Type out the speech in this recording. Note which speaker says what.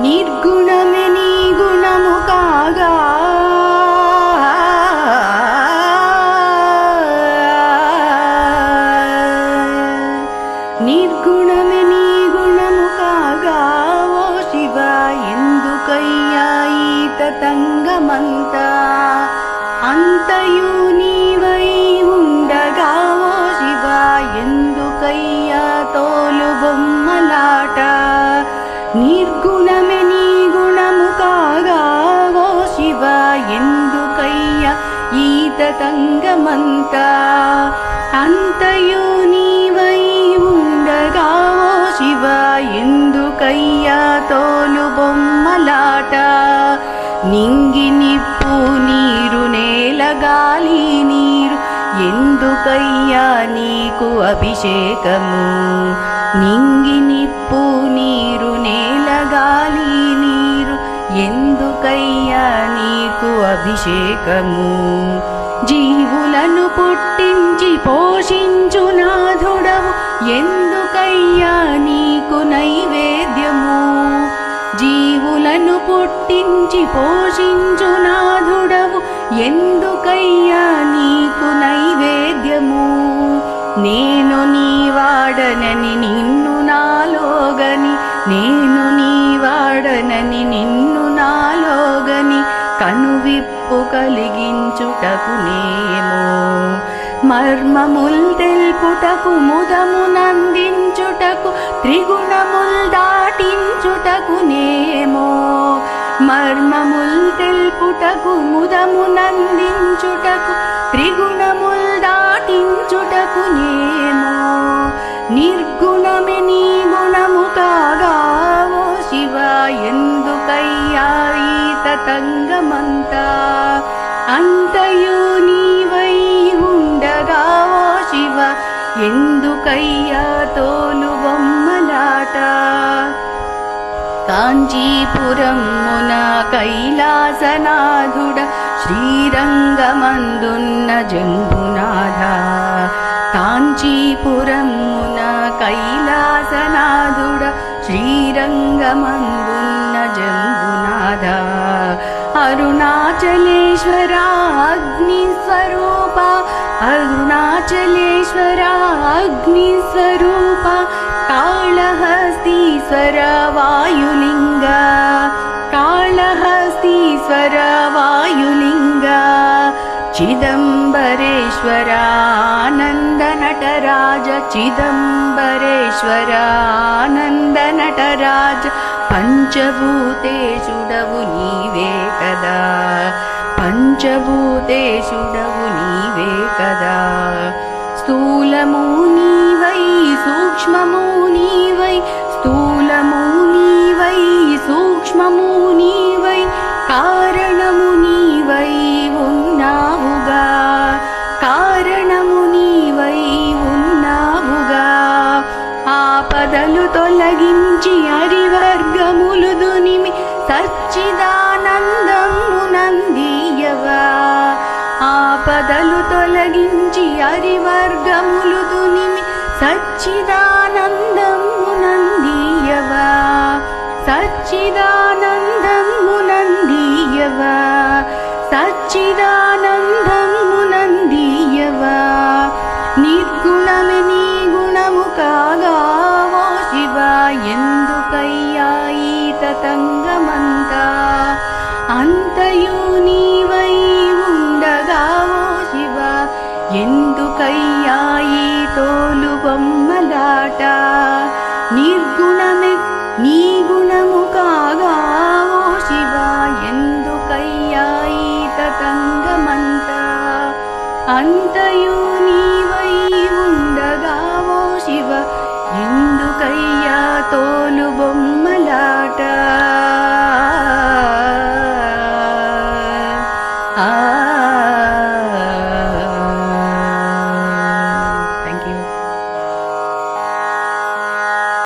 Speaker 1: నిర్గుణమే నీ గుణము కాగా నిర్గుణమే నీ గుణము కాగా ఓ శివ ఎందుకయ్యా ఈ తతంగమంతా అంతయు నీవై ఉండగా ఓ శివ ఎందుకయ్యా తోలు బొమ్మలాట నిర్గుణమే నీ గుణము కాగా ఓ శివ ఎందుకయ్యా ఈ తతంగమంతా అంతయు నీవై ఉండగా ఓ శివ ఎందుకయ్యా తోలు బొమ్మలాట నింగి నిప్పు నీరు నేల గాలి నీరు ఎందుకయ్యా నీకు అభిషేకము నింగి నిప్పు నీరు నేల గాలి నీరు ఎందుకయ్యా నీకు అభిషేకము జీవులను పుట్టించి పోషించు నాథుడవు ఎందుకయ్యా నీకు నైవేద్యము జీవులను పుట్టించి పోషించు నాథుడవు ఎందుకయ్యా నీకు నైవేద్యము నేను నీ వాడనని నిన్ను నాలోగని నేను నీ వాడనని నిన్ను నాలోగని కనువిప్పు కలిగించుటకునేమో మర్మముల్ తెల్పుటకు ముదమునందించుటకు త్రిగుణముల్ దాటించుటకునేమో మర్మముల్ తెల్పుటకు ముదమునందించుటకు త్రిగుణముల్ దాటించుటకునేమో నిర్గుణమే నీ గుణము కాగా ఓ శివ ఎందుకయ్యా ఈ తతంగమంతా అంతయు నీవై ఉండగా ఓ శివ ఎందుకయ్యా తోలు బొమ్మలాట కాంచీపురమున కైలాసనాథుడ శ్రీరంగమందున్న జంబునాథ కాంచీపురమున కైలాసనాథుడ శ్రీరంగమందున్న జంబునాథ అరుణాచలేశ్వర అగ్నిస్వరూప అరుణాచలేశ్వర అగ్నిస్వరూప కాళహస్తీశ్వర వాయులింగ కాళహస్తీశ్వర వాయులింగ చిదంబరేశ్వర ఆనంద నటరాజ చిదంబరేశ్వర ఆనంద నటరాజ పంచభూతేశుడవు నీవే కదా పంచభూతేశుడవు నీవే కదా స్థూలము నీవై సూక్ష్మము నీవై స్థూలము నీవై సూక్ష్మము నీవై కారణము నీవై ఉన్నావుగా కారణము నీవై ఉన్నావుగా ఆపదలు తొలగించి హరివర్గములు దునిమి సచ్చిదానందమునందీయవా ఆపదలు తొలగించి హరివర్గములు దునిమి సచ్చిదానందమునందీయవా సచ్చిదానందమునందీయవా సచ్చిదానందమునందీయవా నిర్గుణమే నీ గుణము కాగా ఓ శివ ఎందుకయ్యా ఈ తతంగమంతా అంతయు నీవై ఉండగా ఓ శివ ఎందుకయ్యా ఈ తోలు బొమ్మలాట నిర్గుణమే నీ గుణము కాగా ఓ శివ ఎందుకయ్యా ఈ తతంగమంతా అంతయు